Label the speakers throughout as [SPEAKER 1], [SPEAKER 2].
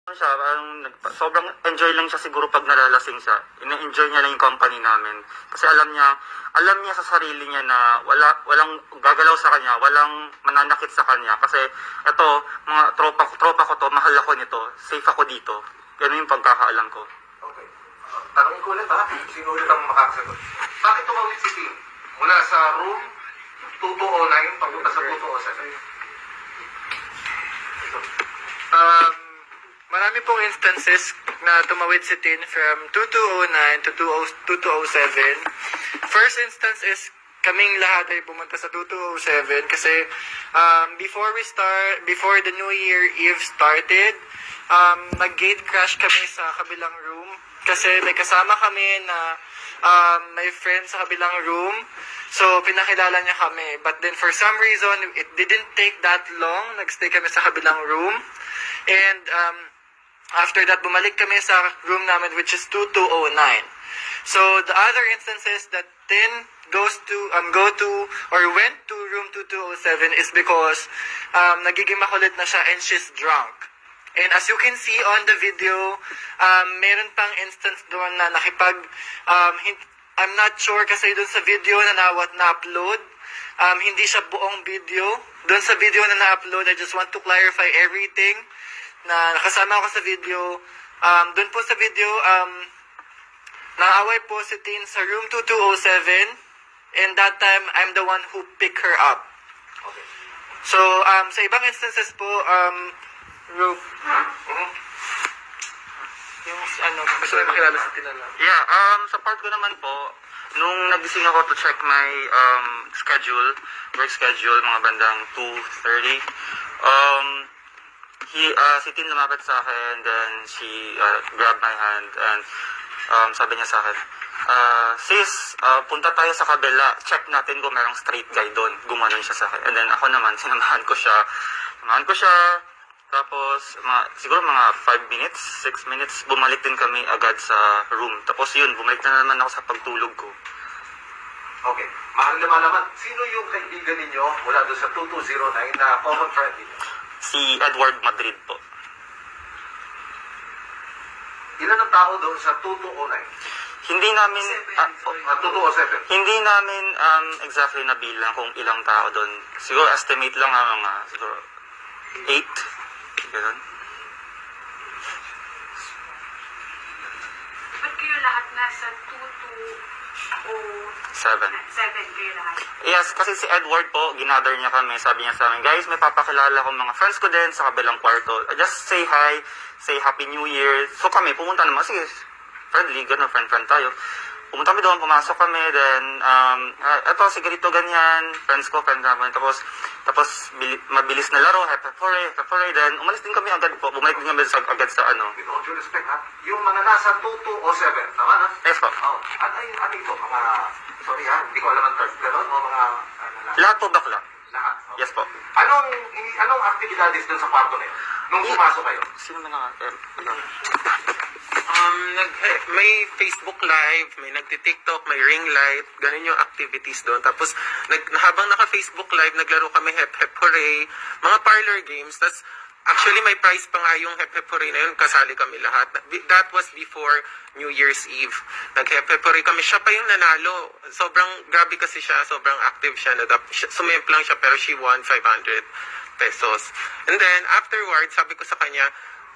[SPEAKER 1] Siya, sobrang enjoy lang siya siguro pag nalalasing siya. Ina-enjoy niya lang yung company namin. Kasi alam niya sa sarili niya na walang gagalaw sa kanya, walang mananakit sa kanya. Kasi ito, mga tropa ko to, mahal ako nito, safe ako dito. Ganun yung pagkakaalam ko.
[SPEAKER 2] Okay. Tanongin ko ulit ha, sino ulit ang makakasagot? Bakit tumawid si Tim mula sa room 2209 papunta sa 2207?
[SPEAKER 3] Marami pong instances na tumawid si Tin from 2209 to 2207. First instance is kaming lahat ay pumunta sa 2207 kasi before the New Year Eve started, nag-gate crash kami sa kabilang room kasi may kasama kami na may friend sa kabilang room. So, pinakilala niya kami. But then, for some reason, it didn't take that long. Nagstay kami sa kabilang room. And after that, bumalik kami sa room namin, which is 2209. So, the other instances that Tin went to room 2207 is because nagiging makulit na siya and she's drunk. And as you can see on the video, meron pang instance doon na I'm not sure kasi doon sa video na na-upload, hindi siya buong video. Doon sa video na na-upload, I just want to clarify everything na nakasama ko sa video. Doon po sa video, naaway po si Tin sa room 2207, and that time, I'm the one who picked her up.
[SPEAKER 2] Okay.
[SPEAKER 3] So, sa ibang instances po, room, yung gusto mo makilala sa Tin na lang.
[SPEAKER 1] Yeah, sa part ko naman po, nung nagising ako to check my work schedule, mga bandang 2:30, si Tin lumapit sa akin, then she grabbed my hand, and sabi niya sa akin, sis, punta tayo sa kabila, check natin kung merong straight guy doon. Gumanon siya sa akin. And then ako naman, sinamahan ko siya, tapos siguro mga 5 minutes, 6 minutes, bumalik din kami agad sa room. Tapos yun, bumalik na naman ako sa pagtulog ko.
[SPEAKER 2] Okay. Mahal na malaman, sino yung kaibigan ninyo mula doon sa 2209 na common friend ninyo?
[SPEAKER 1] Si Edward Madrid po.
[SPEAKER 2] Ilan ang tao doon sa 2209?
[SPEAKER 1] Hindi namin
[SPEAKER 2] 2207?
[SPEAKER 1] hindi namin exactly nabilang kung ilang tao doon. Siguro estimate lang mga siguro 8. Ganun.
[SPEAKER 4] Ba't kayo lahat nasa
[SPEAKER 1] 7.
[SPEAKER 4] 7 kayo lahat?
[SPEAKER 1] Yes, kasi si Edward po, ginather niya kami. Sabi niya sa amin, guys, may papakilala akong mga friends ko din sa kabilang kwarto. Just say hi, say Happy New Year. So kami, pumunta naman. Sige, friendly, gano'n, friend tayo. Pumunta kami doon, pumasok kami, then, eto, si ganito, ganyan, friends namin. Tapos mabilis na laro, happy hooray, then, umalis din kami agad po, bumalik din kami agad sa ano.
[SPEAKER 2] With all due respect ha, yung mga nasa 2207, tama na?
[SPEAKER 1] Yes po.
[SPEAKER 2] Oh, ano ito? Mga, sorry ha, hindi ko alam ang term, pero mga,
[SPEAKER 1] Lahat po bakla.
[SPEAKER 2] lahat. Okay.
[SPEAKER 1] Yes po.
[SPEAKER 2] Anong activities doon sa kwarto na yun? Nung pumasok kayo?
[SPEAKER 1] Sino man nga,
[SPEAKER 5] may Facebook Live, may nagti-TikTok, may ring light, ganun yung activities doon. Tapos, habang naka-Facebook Live, naglaro kami Hep Hep Hooray, mga parlor games. Tapos, actually, may prize pa nga yung Hep Hep Hooray na yun, kasali kami lahat. That was before New Year's Eve. Nag-Hep Hep Hooray kami. Siya pa yung nanalo. Sobrang, grabe kasi siya, sobrang active siya. Sumimp lang siya, pero she won 500 pesos. And then, afterwards, sabi ko sa kanya,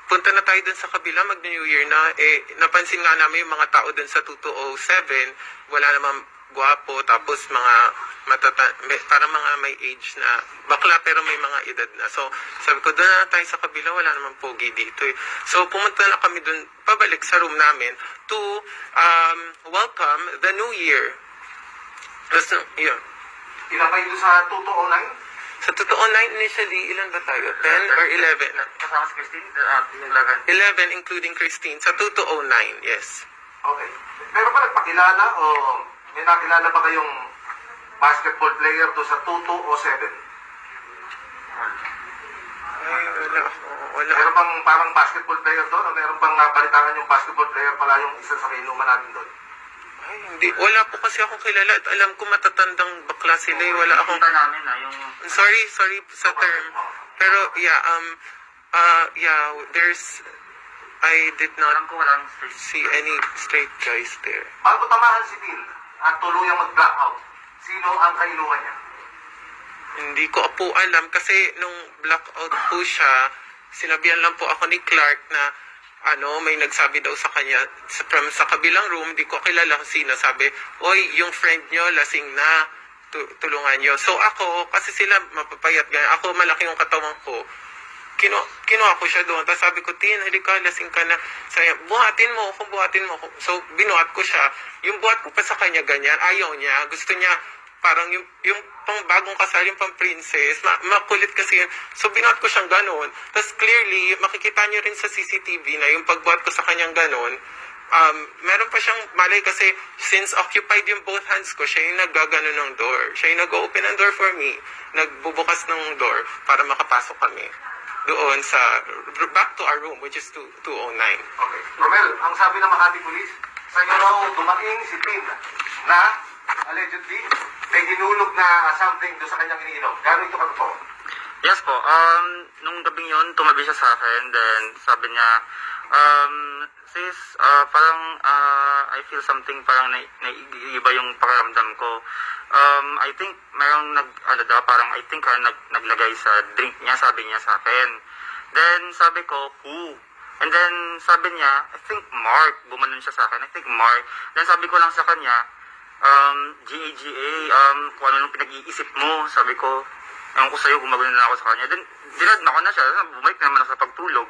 [SPEAKER 5] punta na tayo dun sa kabila, mag-New Year na. Napansin nga namin yung mga tao dun sa 2207, wala namang gwapo, tapos parang mga may age na bakla, pero may mga edad na. So, sabi ko, dun na tayo sa kabila, wala namang pogi dito eh. So, pumunta na kami dun, pabalik sa room namin to welcome the New Year. Tapos, yun.
[SPEAKER 2] Ilan kayo doon sa 2209?
[SPEAKER 5] Sa totoo 9 initially, ilan ba tayo? 10 or 11?
[SPEAKER 1] Kasama si Christine, 11.
[SPEAKER 5] 11 including Christine. Sa 2209, yes.
[SPEAKER 2] Okay. Pero ba nagpakilala o may nakilala ba kayong basketball player doon sa 2207?
[SPEAKER 5] Ay, wala.
[SPEAKER 2] Meron bang parang basketball player doon o meron bang nabalitaan yung basketball player pala yung isa sa kainuman natin doon?
[SPEAKER 5] Ay, hindi. Wala po kasi akong kilala at alam ko matatandang bakla sila. Wala akong...
[SPEAKER 1] Punta namin na yung...
[SPEAKER 5] Sorry sa term. Pero, yeah, there's I did
[SPEAKER 1] Alam
[SPEAKER 5] not
[SPEAKER 1] ko walang straight.
[SPEAKER 5] see any straight guys there.
[SPEAKER 2] Bago tamahan si Tin at tuluyang mag-blackout, sino ang kainuman niya?
[SPEAKER 5] Hindi ko po alam kasi nung blackout po siya, sinabihan lang po ako ni Clark na may nagsabi daw sa kanya sa kabilang room, di ko kilala kung sino, sabi, oy, yung friend nyo lasing na, tulungan nyo. So ako, kasi sila mapapayat, ganyan. Ako malaki yung katawan ko, kinuha ko siya doon. Tapos sabi ko, Tin, halika, lasing ka na. Sabi, buhatin mo ako. So binuhat ko siya. Yung buhat ko pa sa kanya ganyan, ayaw niya. Gusto niya, parang yung pang bagong kasal, yung pang princess, makulit kasi yun. So binuhat ko siyang ganon. Tapos clearly, makikita niyo rin sa CCTV na yung pagbuhat ko sa kanyang ganon, meron pa siyang malay kasi since occupied yung both hands ko, siya yung naggagano ng door. Siya yung nag-open ng door for me. Nagbubukas ng door para makapasok kami doon sa back to our room, which is 209.
[SPEAKER 2] Okay. Romel, ang sabi ng Makati Police, sa inyo raw dumating si Tin na allegedly may dinulog na something doon sa kanyang iniinom. Gano'n ito katotoo?
[SPEAKER 1] Yes po. Nung gabing yun, tumabi siya sa akin. Then, sabi niya, sis, parang I feel something, parang naiiba yung pakiramdam ko. I think merong naglagay sa drink niya, sabi niya sa akin. Then, sabi ko, who? And then, sabi niya, I think Mark. Gumanon siya sa akin. I think Mark. Then, sabi ko lang sa kanya, GAGA, kung ano nung pinag-iisip mo, sabi ko, ewan ko sa'yo, gumagano na ako sa kanya. Then, dinad na ko na siya, bumalik naman ako sa pagtulog.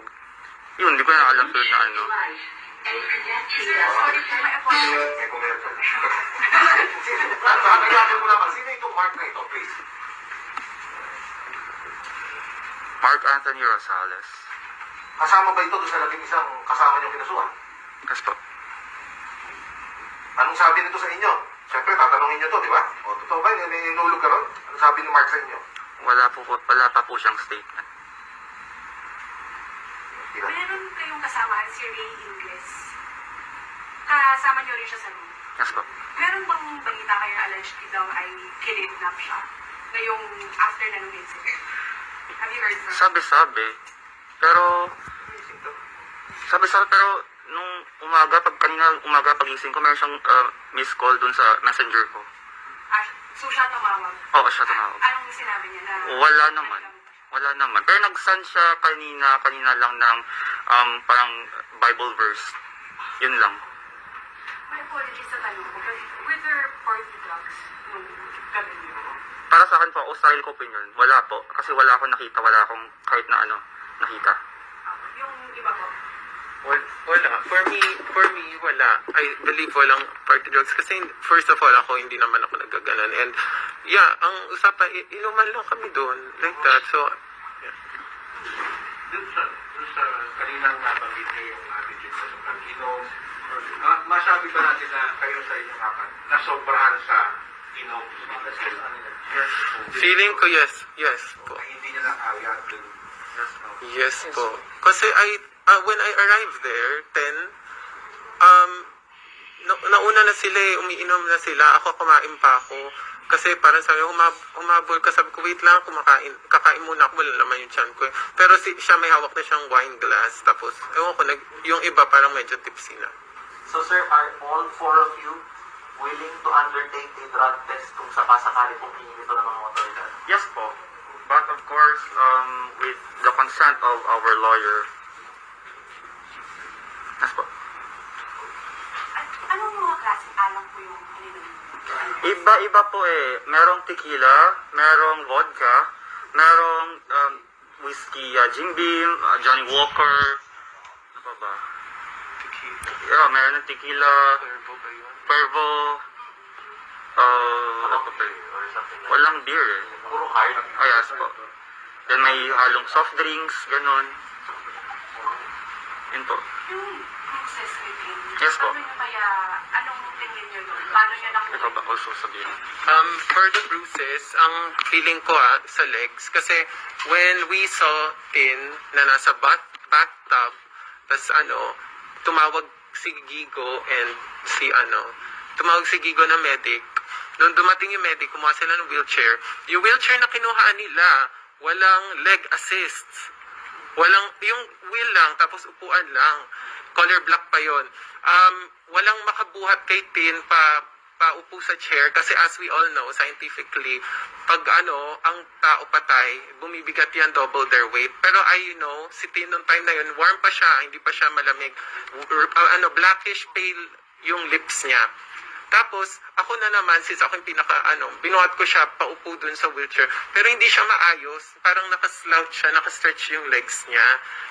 [SPEAKER 1] Yun, di ko na alam na ano.
[SPEAKER 4] Sorry po, may apology.
[SPEAKER 2] May commercial. Hanapin mo naman, sino itong Mark na ito, please?
[SPEAKER 1] Mark Anthony Rosales.
[SPEAKER 2] Kasama ba ito doon sa labing isang kasama niyong kinasuhan?
[SPEAKER 1] Yes po.
[SPEAKER 2] Anong sabi nito sa inyo? Siyempre, tatanungin niyo to, di ba? O, totoo ba? Ninulog ka ron? Anong sabi ni Mark sa inyo?
[SPEAKER 1] Wala pa po siyang statement.
[SPEAKER 4] Meron kayong kasamahan si Ray Ingles. Kasama niyo rin siya sa room.
[SPEAKER 1] Yes po.
[SPEAKER 4] Meron bang balita kayo allegedly daw ay kinidnap siya ngayong after na nung incident? Have you heard from him?
[SPEAKER 1] Sabi-sabi. Pero nung kanina umaga pagising ko, meron siyang missed call dun sa messenger ko.
[SPEAKER 4] So siya tumawag?
[SPEAKER 1] Oo, siya tumawag.
[SPEAKER 4] Anong sinabi niya na?
[SPEAKER 1] Wala naman. Pero nag-send siya kanina lang ng parang Bible verse. Yun lang.
[SPEAKER 4] My apologies sa tanong ko, but were there party drugs nung gabi niyo?
[SPEAKER 1] Para sa akin po, sarili ko opinion. Wala po. Kasi wala akong nakita. Wala akong kahit na nakita.
[SPEAKER 4] Yung iba po?
[SPEAKER 5] Wala. For me, wala. I believe walang party drugs. Kasi first of all, hindi naman ako nagaganan. And yeah, ang usapan, inuman lang kami doon. Like that. So, yeah.
[SPEAKER 6] Dun sa kaninang nabanggit niyo yung attitude mo sa pag-inom, masabi ba natin na kayo sa inyong apat nasobrahan sa inom?
[SPEAKER 5] Feeling ko, yes po.
[SPEAKER 6] Na hindi niya nakaya.
[SPEAKER 5] Yes po. Kasi when I arrived there, 10, nauna na sila umiinom na sila. Ako, kumain pa ako. Kasi parang sabi, humabol ka. Sabi ko, wait lang, kakain muna ako. Wala naman yung tiyan ko. Pero siya may hawak na siyang wine glass. Tapos, ewan ko, yung iba parang medyo tipsy na.
[SPEAKER 7] So sir, are all four of you willing to undertake a drug test kung sakasakali pong hingin ito ng mga otoridad?
[SPEAKER 1] Yes po. But of course, with the consent of our lawyer. Yes po.
[SPEAKER 4] Anong mga klaseng alak po yung ininom?
[SPEAKER 1] Iba-iba po eh. Merong tequila, merong vodka, merong whiskey, Jim Beam, Johnny Walker. Ano pa ba? Yeah, meron ng tequila, Cuervo, walang beer eh.
[SPEAKER 2] Puro hard.
[SPEAKER 1] Oh yes po. Then may halong soft drinks, ganun. Yun po.
[SPEAKER 4] Yung process within,
[SPEAKER 1] Yes po.
[SPEAKER 4] paano niyo kaya, anong tingin niyo doon? Paano niya nakuha?
[SPEAKER 1] Ikaw ba also sabihin?
[SPEAKER 5] For the bruises, ang feeling ko sa legs, kasi when we saw Tin na nasa bathtub, tas tumawag si Gigo and tumawag si Gigo na medic. Nung dumating yung medic, kumuha sila ng wheelchair. Yung wheelchair na kinuhaan nila, walang leg assist. Walang, yung wheel lang, tapos upuan lang. Color black pa yon. Walang makabuhat kay Tin paupo sa chair kasi as we all know, scientifically, pag ang tao patay, bumibigat yan double their weight. Pero I know, si Tin noong time na yun, warm pa siya, hindi pa siya malamig. Blackish pale yung lips niya. Tapos, ako na naman, since ako yung binuhat ko siya paupo dun sa wheelchair. Pero hindi siya maayos. Parang nakaslouch siya, nakastretch yung legs niya.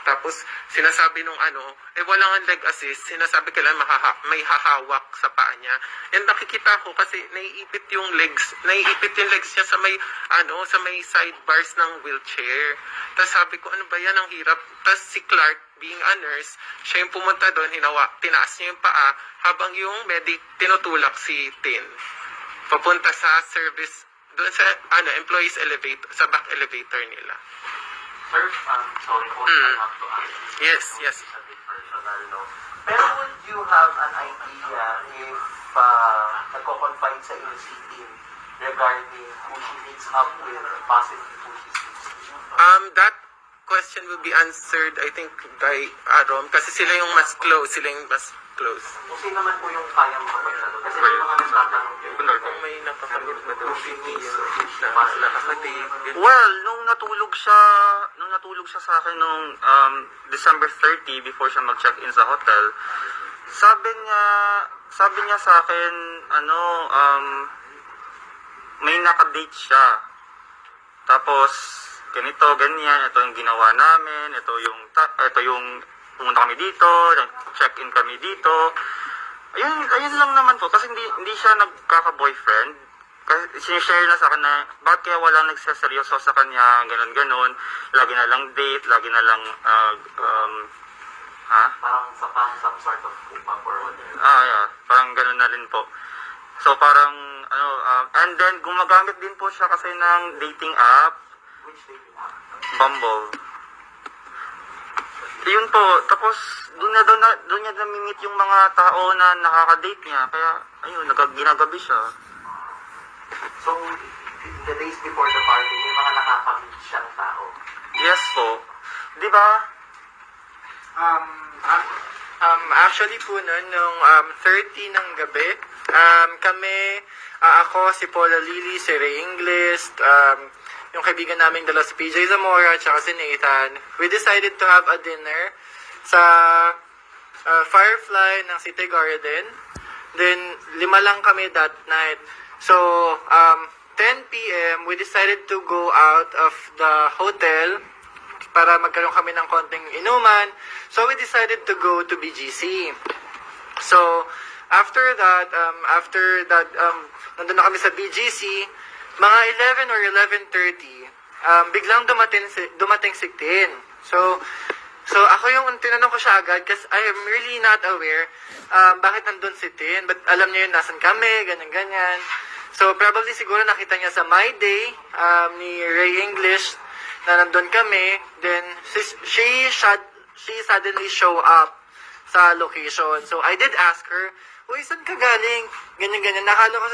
[SPEAKER 5] Tapos, sinasabi nung wala nga leg assist. Sinasabi kailangan may hahawak sa paa niya. And nakikita ko kasi naiipit yung legs niya sa may, sa may sidebars ng wheelchair. Tapos sabi ko, ano ba yan, ang hirap. Tapos si Clark, being a nurse, siya yung pumunta doon, tinaas niya yung paa, habang yung medic tinutulak si Tin. Papunta sa service, doon sa employees elevator, sa back elevator nila.
[SPEAKER 7] Sir, sorry po, I have to ask.
[SPEAKER 5] Yes.
[SPEAKER 7] A bit personal, no? Pero would you have an idea if nagko-confine sa inyo si Tin regarding who she meets up with, possibly who she speaks to?
[SPEAKER 5] That question will be answered, I think, by Arom, kasi sila yung mas close.
[SPEAKER 7] Kung sino naman po yung kaya makapagsabi? Kasi may mga nagtatanong din.
[SPEAKER 5] Kung may nakakabit ba daw si Tin na nakakatid.
[SPEAKER 1] Well, nung natulog siya sa akin nung December 30 before siya mag-check-in sa hotel, sabi niya sa akin, may nakadate siya. Tapos, ganito, ganyan, ito yung ginawa namin, ito yung pumunta kami dito, check-in kami dito. Ayun lang naman po, kasi hindi siya nagkaka-boyfriend. Kasi sinishare na sa akin na, bakit kaya walang nagsaseryoso sa kanya, ganon-ganon, lagi na lang date, lagi na lang,
[SPEAKER 7] Parang some sort of hook-up or whatever.
[SPEAKER 1] yeah, parang ganon na rin po. So parang, and then gumagamit din po siya kasi ng dating app,
[SPEAKER 7] Which dating app?
[SPEAKER 1] Bumble. Yun po, tapos doon niya namimit yung mga tao na nakaka-date niya, kaya ayun, ginagabi siya.
[SPEAKER 7] So, in the days before the party, may mga nakakamit siyang tao.
[SPEAKER 1] Yes po. Di ba?
[SPEAKER 3] Actually po nun, nung 30 ng gabi, ako, si Paula Lily, si Ray Ingles, yung kaibigan naming dala si PJ Zamora, tsaka si Nathan, we decided to have a dinner sa Firefly ng City Garden. Then, 5 lang kami that night. So, 10 p.m., we decided to go out of the hotel para magkaroon kami ng konting inuman. So, we decided to go to BGC. So, after that, nandun na kami sa BGC, mga 11 or 11:30, biglang dumating si Tin. So ako yung tinanong ko siya agad kasi I am really not aware bakit nandun si Tin. But alam niya yun, nasan kami, ganyan-ganyan. So probably siguro nakita niya sa My Day ni Ray English na nandun kami. Then she suddenly show up sa location. So I did ask her, uy, saan ka galing? Ganyan-ganyan. Akala ko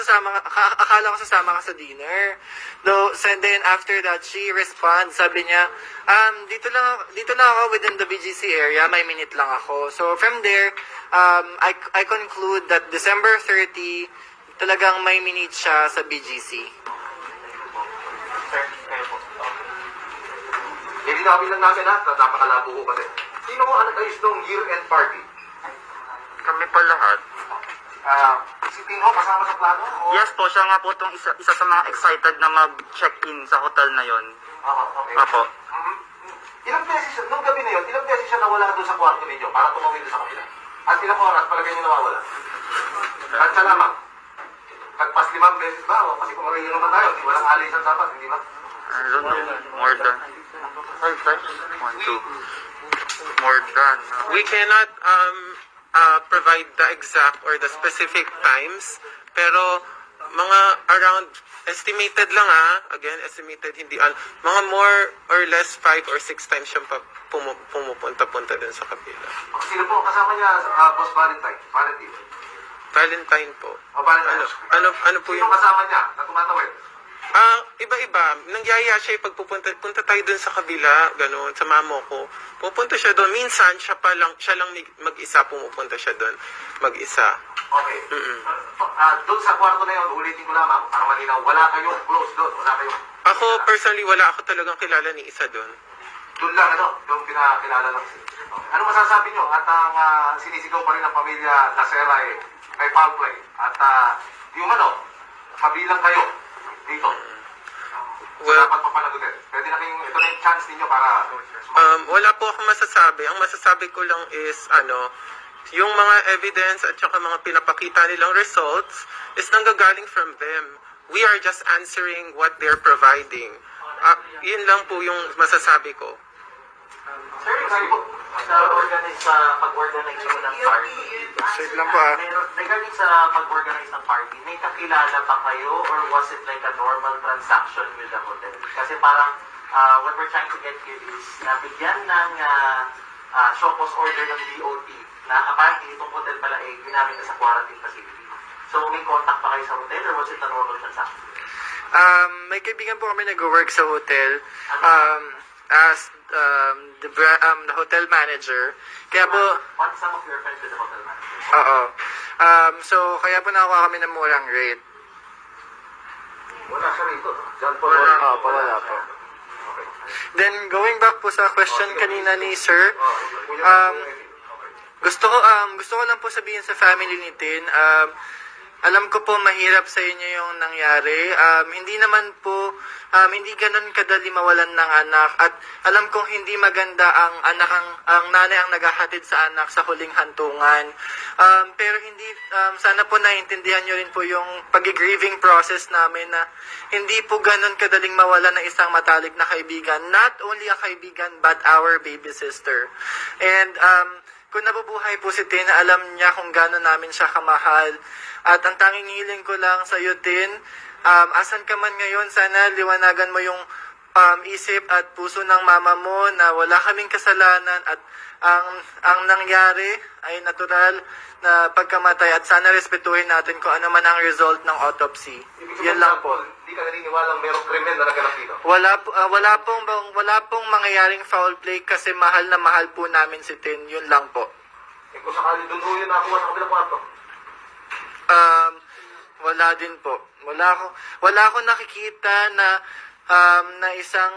[SPEAKER 3] sasama ka sa dinner. So then after that, she responds. Sabi niya, dito lang ako within the BGC area. May minute lang ako. So from there, I conclude that December 30, talagang may minute siya sa BGC.
[SPEAKER 7] Sir, kayo po.
[SPEAKER 2] Hindi namin lang namin napakalabo ko kasi. Sino mo ang nag-ayos nung year-end party?
[SPEAKER 1] Kami pa lahat.
[SPEAKER 2] Si Tino, kasama sa plano? O...
[SPEAKER 1] Yes po, siya nga po itong isa sa mga excited na mag-check-in sa hotel na yon.
[SPEAKER 2] Okay.
[SPEAKER 1] Apo.
[SPEAKER 2] Ilang beses, nung gabi na yun, ilang beses siya nawala doon sa kwarto ninyo para tumawid doon sa kapila? At ilang oras palagay niyo nawawala? At siya lamang. Tagpas 5 beses ba? O, kasi kung magiging naman tayo, walang alisan dapat, hindi ba?
[SPEAKER 1] I don't know, more than 5 times? 1, 2. More than.
[SPEAKER 5] We cannot provide the exact or the specific times, pero mga around, estimated lang again, estimated, hindi, mga more or less 5 or 6 times siyang pumupunta-punta din sa kapila.
[SPEAKER 2] Sino po kasama niya, Boss Valentine?
[SPEAKER 5] Valentine po.
[SPEAKER 2] O Valentine?
[SPEAKER 5] Ano po
[SPEAKER 2] Sino
[SPEAKER 5] yung,
[SPEAKER 2] kasama niya na tumatawid?
[SPEAKER 5] Iba-iba. Nangyaya siya pagpupunta, punta tayo dun sa kabila, gano'n, sa mamo ko. Pupunta siya doon. Minsan, siya lang mag-isa, pumupunta siya doon. Mag-isa.
[SPEAKER 2] Okay. Doon sa kwarto na yun, ulitin ko lamang, para malinaw, wala kayong close doon, wala kayong...
[SPEAKER 5] Ako, personally, wala ako talagang kilala ni isa doon.
[SPEAKER 2] Doon lang, yung pinakilala lang. Okay. Ano masasabi nyo? At ang sinisigaw pa rin ng pamilya Nasera may foul play. At yung kabilang kayo dito.
[SPEAKER 5] Well,
[SPEAKER 2] Dapat papanagutin. Pwede na kayong, ito na yung chance ninyo para...
[SPEAKER 5] wala po akong masasabi. Ang masasabi ko lang is, yung mga evidence at saka mga pinapakita nilang results is nanggagaling from them. We are just answering what they're providing. Yun lang po yung masasabi ko.
[SPEAKER 7] Sir, sa pag-organize mo ng party,
[SPEAKER 3] Save lang po
[SPEAKER 7] regarding sa pag-organize ng party, may kakilala pa kayo or was it like a normal transaction with the hotel? Kasi parang what we're trying to get here is nabigyan ng show cause order ng DOT na apparently itong hotel pala ay ginamit na sa quarantine facility. So may contact pa kayo sa hotel or was it a normal transaction?
[SPEAKER 3] May kaibigan po kami nag-work sa hotel as the hotel manager. Kaya po,
[SPEAKER 7] What some of your friends with the hotel manager?
[SPEAKER 3] oo. So, kaya po nakakuha kami ng murang rate.
[SPEAKER 2] Wala siya rito. Diyan po.
[SPEAKER 3] Wala po. Then, going back po sa question kanina ni Sir, gusto ko lang po sabihin sa family ni Tin, alam ko po mahirap sa inyo yung nangyari. Hindi naman po, hindi ganun kadali mawalan ng anak. At alam kong hindi maganda ang nanay ang naghahatid sa anak sa huling hantungan. Pero hindi, sana po naiintindihan nyo rin po yung pag-grieving process namin na hindi po ganun kadaling mawalan ng isang matalik na kaibigan. Not only a kaibigan, but our baby sister. And, kung nabubuhay po si Tin, alam niya kung gano'n namin siya kamahal. At ang tanging hiling ko lang sa iyo, Tin, asan ka man ngayon, sana liwanagan mo yung isip at puso ng mama mo na wala kaming kasalanan at ang nangyari ay natural na pagkamatay at sana respetuhin natin kung ano man ang result ng autopsy. Yan lang po.
[SPEAKER 2] Hindi ka naniniwalang merong krimen na naganap dito.
[SPEAKER 3] Wala pong mangyayaring foul play kasi mahal na mahal po namin si Tin. Yun lang po.
[SPEAKER 2] Kung sakali doon yun nakuha sa kabilang kwarto.
[SPEAKER 3] Wala din po. Wala akong nakikita na isang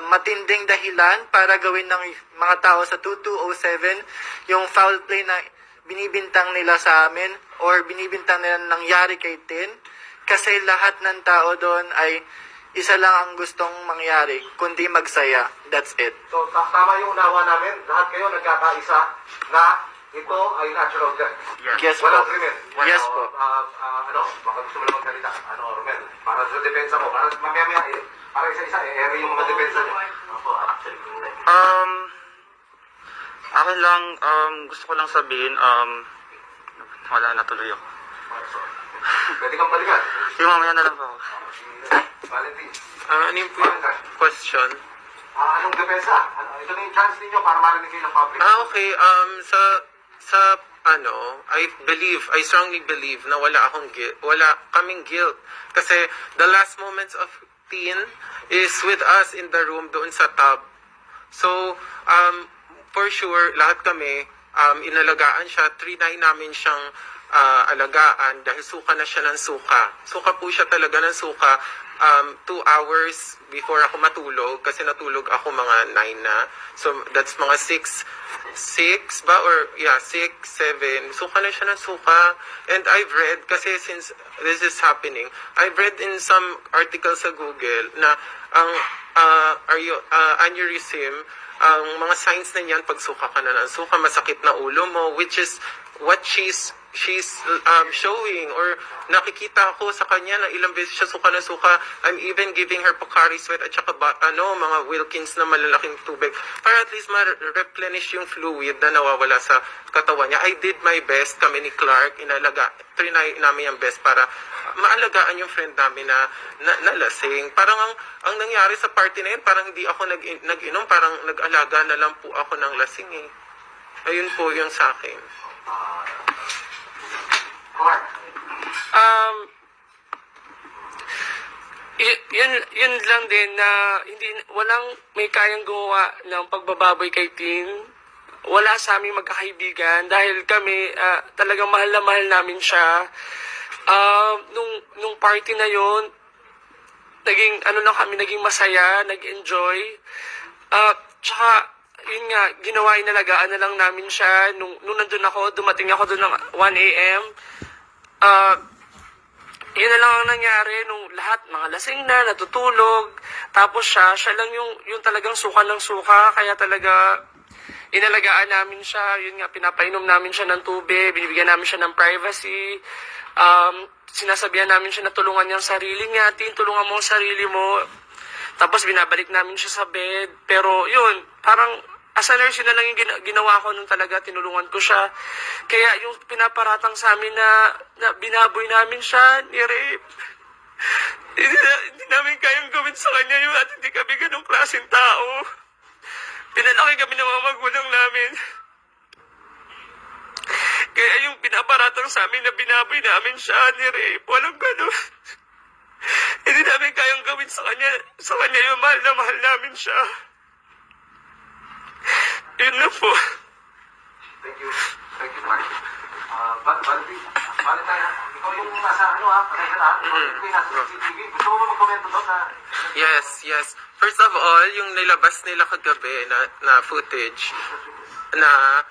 [SPEAKER 3] matinding dahilan para gawin ng mga tao sa 2207 yung foul play na binibintang nila sa amin or binibintang nila nangyari kay Tin. Kasi lahat ng tao doon ay isa lang ang gustong mangyari, kundi magsaya. That's it.
[SPEAKER 2] So, tama yung unawa namin. Lahat kayo nagkakaisa na ito ay natural death.
[SPEAKER 3] Yes po.
[SPEAKER 2] Walang krimen.
[SPEAKER 3] Yes po.
[SPEAKER 2] Baka gusto mo naman kalita. Romel? Para sa depensa mo. Para mamaya, para isa-isa, ere yung mga depensa niyo.
[SPEAKER 7] Opo, actually,
[SPEAKER 1] Akin lang, gusto ko lang sabihin, wala na tuloy ako.
[SPEAKER 2] Pwede kang balikan.
[SPEAKER 1] Sige, mamaya na lang po ako.
[SPEAKER 2] Valentine.
[SPEAKER 5] Ano yung po yung question?
[SPEAKER 2] Anong depensa? Ito na yung chance ninyo para marinig kayo ng public.
[SPEAKER 5] Okay. I strongly believe na wala kaming guilt. Kasi the last moments of Tin is with us in the room doon sa tub. So, for sure, lahat kami, inalagaan siya. 3-9 namin siyang alagaan dahil suka na siya ng suka. Suka po siya talaga ng suka. 2 hours before ako matulog kasi natulog ako mga 9 na. So that's mga 6 ba? Or 6, 7. Suka na siya ng suka. And I've read, kasi since this is happening, I've read in some articles sa Google na ang aneurysm, ang mga signs na niyan pag suka ka na ng suka, masakit na ulo mo, which is what she's showing, or nakikita ko sa kanya na ilang beses siya suka na suka. I'm even giving her Pocari Sweat at saka mga Wilkins na malalaking tubig para at least ma-replenish yung fluid na nawawala sa katawan niya. I did my best, kami ni Clark, trinay namin yung best para maalagaan yung friend namin na nalasing. Parang ang nangyari sa party na yun, parang hindi ako nag-inom, parang nag-alaga na lang po ako ng lasing eh. Ayun po yung sa akin.
[SPEAKER 3] Yun lang din na walang may kayang gumawa ng pagbababoy kay Tin. Wala sa aming magkakaibigan dahil kami talagang mahal na mahal namin siya. Nung party na yun, naging masaya, nag-enjoy. Tsaka, yun nga, ginawa, inalagaan na lang namin siya. Nung nandun ako, dumating ako doon ng 1 a.m. Yun na lang ang nangyari nung lahat, mga lasing na, natutulog. Tapos siya lang yung talagang suka ng suka, kaya talaga inalagaan namin siya. Yun nga, pinapainom namin siya ng tubig, binibigyan namin siya ng privacy. Sinasabihan namin siya na tulungan niya ang sarili niya. Tin, tulungan mo ang sarili mo. Tapos binabalik namin siya sa bed. Pero yun, parang as a nurse, yun na lang yung ginawa ko nung talaga, tinulungan ko siya. Kaya yung pinaparatang sa amin na binaboy namin siya, ni-rape, hindi namin kayang gawin sa kanya yun at hindi kami ganong klaseng tao. Pinalaki kami ng mga magulang namin. Kaya yung pinaparatang sa amin na binaboy namin siya, ni-rape, walang gano'n. Hindi namin kayang gawin sa kanya yung mahal na mahal namin siya. Yun na po.
[SPEAKER 2] Thank you. Thank you, Mark. Balik tayo. Ikaw yung nasa pasensya na. Ikaw yung nasa CCTV. Gusto mo mag-komento doon na...
[SPEAKER 5] Yes. First of all, yung nilabas nila kagabi na footage na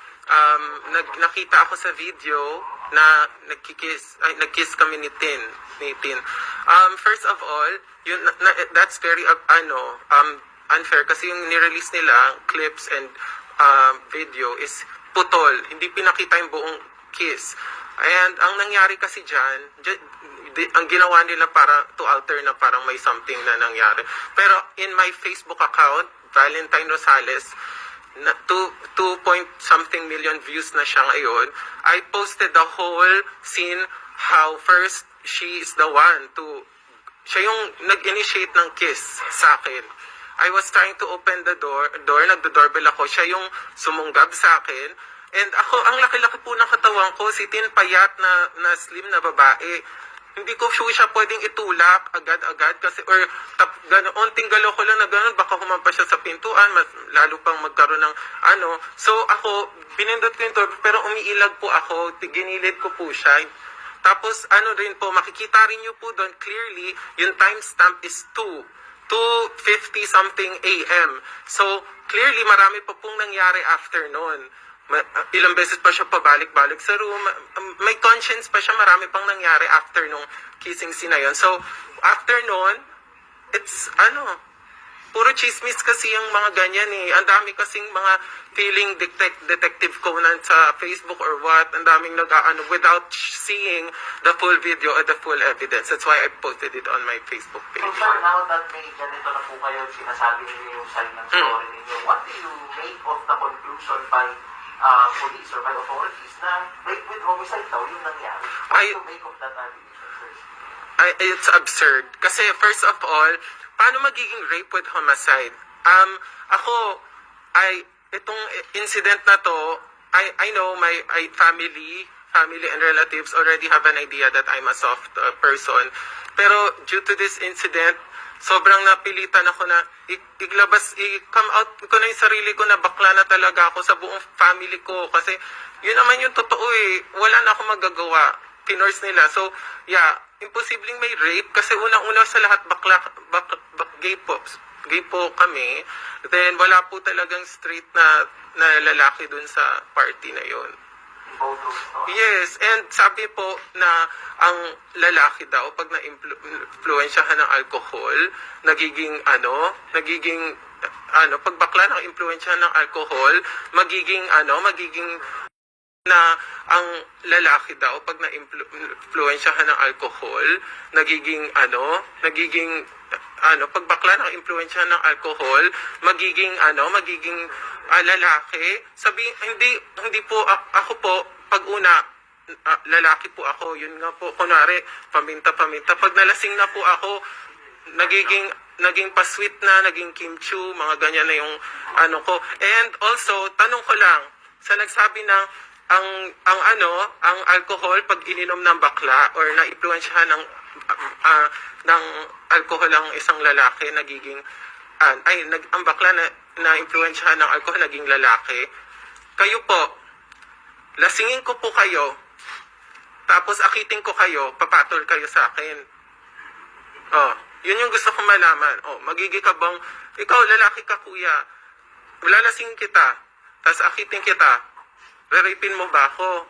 [SPEAKER 5] nakita ako sa video na nagkiss kami ni Tin. First of all, that's very unfair kasi yung nirelease nila clips and video is putol. Hindi pinakita yung buong kiss. And ang nangyari kasi dyan, ang ginawa nila para to alter na parang may something na nangyari. Pero in my Facebook account, Valentine Rosales, 2.something million views na siya ngayon. I posted the whole scene how first she is the one siya yung nag-initiate ng kiss sa akin. I was trying to open the door, nagdo-doorbell ako, siya yung sumunggab sa akin. And ako, ang laki-laki po ng katawan ko, si Tin payat na slim na babae. Hindi ko sure siya pwedeng itulak agad-agad kasi onting galaw ko lang na gano'n, baka humampas siya sa pintuan, lalo pang magkaroon ng So ako, pinindot ko yung door, pero umiilag po ako, ginilid ko po siya. Tapos rin po, makikita rin niyo po doon clearly, yung timestamp is 2:50 something AM. So clearly marami pa pong nangyari after noon. Ilang beses pa siya pabalik-balik sa room. May conscience pa siya, marami pang nangyari after nung kissing scene na yun. So, after nun, it's, puro chismis kasi yung mga ganyan eh. Ang dami kasing mga feeling detective Conan sa Facebook or what. Ang daming without seeing the full video or the full evidence. That's why I posted it on my Facebook page.
[SPEAKER 7] So sir, now that may ganito na po kayo, sinasabi niyo yung side ng story ninyo, what do you make of the conclusion by police or by authorities na rape with homicide daw yung nangyari? What do you make of that allegation, sir?
[SPEAKER 5] It's absurd. Kasi first of all, paano magiging rape with homicide? Itong incident na to, I know my family and relatives already have an idea that I'm a soft person. Pero due to this incident, sobrang napilitan ako na i-come out ko na yung sarili ko na bakla na talaga ako sa buong family ko. Kasi yun naman yung totoo eh. Wala na ako magagawa. Pinors nila. So, yeah, imposibleng may rape kasi unang-una sa lahat gay po kami. Then wala po talagang straight na lalaki dun sa party na yon. Yes, and sabi po na ang lalaki daw pag na-influensyahan ng alcohol, nagiging pag bakla ng influensyahan ng alcohol, magiging na ang lalaki daw pag na-influensyahan ng alcohol, pag bakla ng influensyahan ng alcohol, magiging lalaki. Hindi po ako po pag una lalaki po ako, yun nga po kunwari paminta. Pag nalasing na po ako, naging pa-sweet na, naging kimchi, mga ganyan na yung ko. And also, tanong ko lang sa nagsabi na ang alcohol pag ininom ng bakla or na-influensyahan ng ng alcohol ang isang lalaki, nagiging, ang bakla na influensyahan ng alcohol, naging lalaki. Kayo po, lasingin ko po kayo, tapos akitin ko kayo, papatol kayo sa akin. Oh, yun yung gusto kong malaman. Oh, magiging ka bang, ikaw lalaki ka kuya, lalasingin kita, tapos akitin kita, rerapin mo ba ako?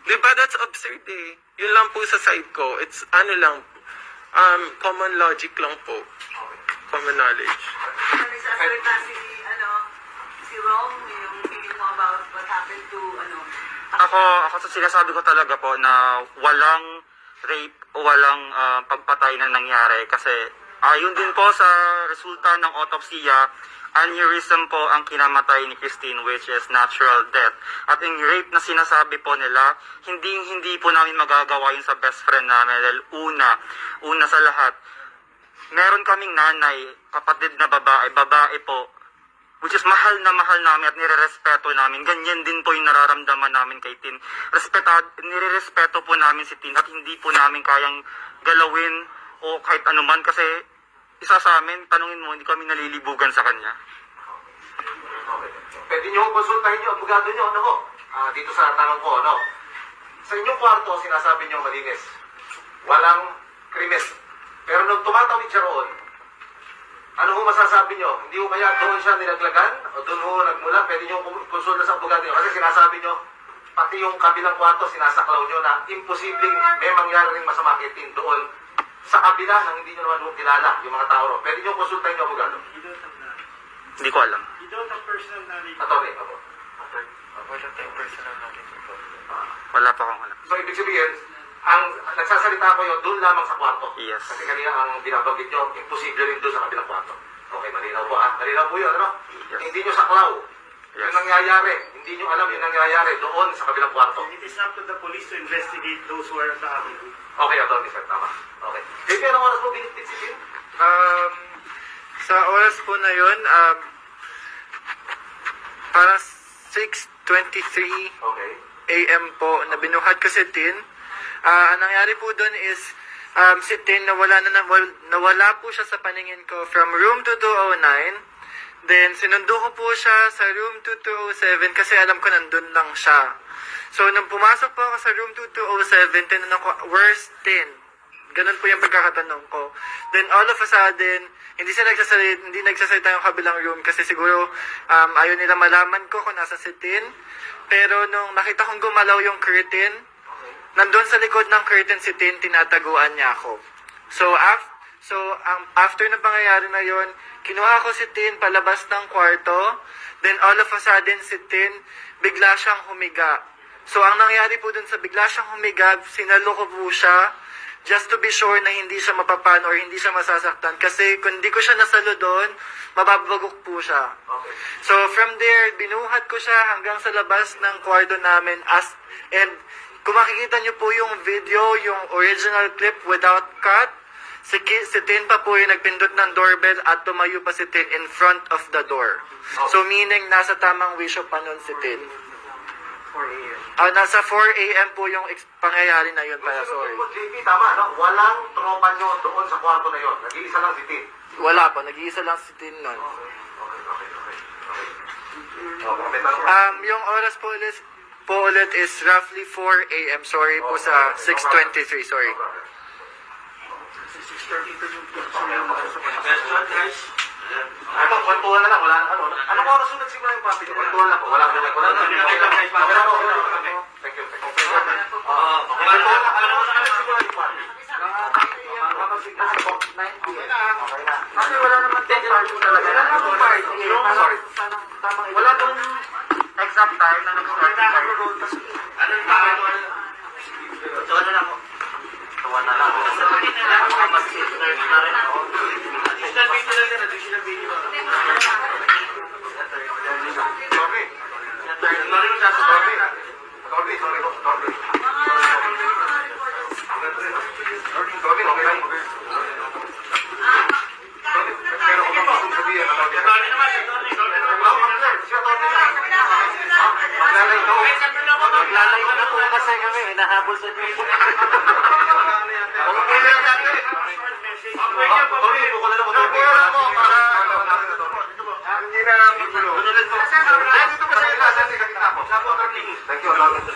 [SPEAKER 5] Diba, that's absurd eh. Yun lang po sa side ko. It's common logic lang po. Common knowledge.
[SPEAKER 8] Nagsasalita si Rom, yung feeling mo about what happened to,
[SPEAKER 1] Ako sa sinasabi ko talaga po na walang rape o walang pagpatay na nangyari kasi ayon din po sa resulta ng autopsya, aneurysm po ang kinamatay ni Christine, which is natural death. At yung rape na sinasabi po nila, hindi po namin magagawa yun sa best friend namin dahil una sa lahat, meron kaming nanay, kapatid na babae po, which is mahal namin at nirerespeto namin. Ganyan din po yung nararamdaman namin kay Tin. Nirerespeto po namin si Tin at hindi po namin kayang galawin o kahit anuman kasi isa sa amin, tanungin mo, hindi kami nalilibugan sa kanya.
[SPEAKER 2] Okay. Pwede nyo konsultahin yung abogado nyo, ano ko? Dito sa tanong ko, ano? Sa inyong kwarto, sinasabi nyo malinis. Walang krimen. Pero nung tumatawid siya roon, ano ho masasabi nyo? Hindi ho kaya doon siya nilaglagan? O doon ho nagmula? Pwede nyo konsulta sa abogado nyo. Kasi sinasabi nyo, pati yung kabilang kwarto, sinasaklaw nyo na imposibleng may mangyari ring masama kay Tin doon sa kabila nang hindi nyo naman kilala yung mga tao ro. Pwede nyo konsultahin yung abogado.
[SPEAKER 1] Hindi ko alam.
[SPEAKER 2] Attorney, ako.
[SPEAKER 3] Wala tayong personal knowledge.
[SPEAKER 1] Wala pa akong alam.
[SPEAKER 2] So, ibig sabihin, ang nagsasalita ko yun, doon lamang sa kwarto.
[SPEAKER 1] Yes.
[SPEAKER 2] Kasi kanina ang binabanggit nyo, imposible rin doon sa kabilang kwarto. Okay, malinaw po. Malinaw po yun, ano?
[SPEAKER 1] Yes.
[SPEAKER 2] Hindi nyo saklaw.
[SPEAKER 1] Yes.
[SPEAKER 2] Yung nangyayari, hindi nyo alam yung nangyayari doon sa kabilang kwarto.
[SPEAKER 9] It is up to the police to investigate those who are at the avenue.
[SPEAKER 2] Okay, Atty. Sir, tama. Okay. Baby, anong oras mo binitbit si Tim?
[SPEAKER 3] Sa oras po na yun, parang 6:23
[SPEAKER 2] Okay.
[SPEAKER 3] AM po na binuhat ko si Tin. Ang nangyari po doon is si Tin nawala po siya sa paningin ko from room 2209. Then sinundo ko po siya sa room 2207 kasi alam ko nandun lang siya. So nung pumasok po ako sa room 2207, tinanong ko, where's Tin? Ganun po yung pagkakatanong ko. Then all of a sudden, hindi nagsasalita yung kabilang room kasi siguro ayaw nila malaman ko kung nasa si Tin. Pero nung nakita kong gumalaw yung curtain, nandun sa likod ng curtain si Tin, tinataguan niya ako. So after ng pangyayari na yon, kinuha ko si Tin palabas ng kwarto. Then all of a sudden si Tin, bigla siyang humiga. So ang nangyari po dun sa bigla siyang humiga, sinalo ko po siya just to be sure na hindi siya mapapan or hindi siya masasaktan. Kasi kung di ko siya nasalo doon, mababagok po siya.
[SPEAKER 2] Okay.
[SPEAKER 3] So from there, binuhat ko siya hanggang sa labas ng kwarto namin. And kung makikita niyo po yung video, yung original clip without cut, si Tin pa po yung nagpindot ng doorbell at tumayo pa si Tin in front of the door. So meaning, nasa tamang wisyo pa nun si Tin.
[SPEAKER 9] 4 a.m.
[SPEAKER 3] Nasa 4 a.m. po yung pangyayari na yun pala, sorry.
[SPEAKER 2] JP, tama, no? Walang tropa nyo doon sa kwarto na yon. Nag-iisa lang si Tin.
[SPEAKER 3] Wala po, nag-iisa lang si Tin nun.
[SPEAKER 2] Okay. May tanong.
[SPEAKER 3] Yung oras po ulit is roughly 4 a.m. Sorry po sa 6:23, sorry.
[SPEAKER 2] Ano, kwentuhan na lang, wala na ano. Anong oras yung nagsimula yung papi? Kwentuhan lang po, wala na. Thank you. Kwentuhan lang, anong oras yung nagsimula yung papi?
[SPEAKER 3] Kasi wala naman tayong party talaga. Wala namang party.
[SPEAKER 2] Sorry.
[SPEAKER 3] Wala tong exact time na nag-start.
[SPEAKER 9] Ano yung bakit?
[SPEAKER 3] So ano na po?
[SPEAKER 7] Tuwa na lang.
[SPEAKER 3] Makapag-sit-nurse na rin ako.
[SPEAKER 9] Additional video lang yan, additional video.
[SPEAKER 2] Sorry. Okay lang. Pero kung gusto sabihin,
[SPEAKER 9] Attorney naman, attorney.
[SPEAKER 2] Maglalay daw.
[SPEAKER 9] Naglalay na po kasi kami, hinahabol sa Facebook.
[SPEAKER 2] Okay lang natin. Hindi na magulo. Dito pa sa ila, sa tingin ako. Thank you.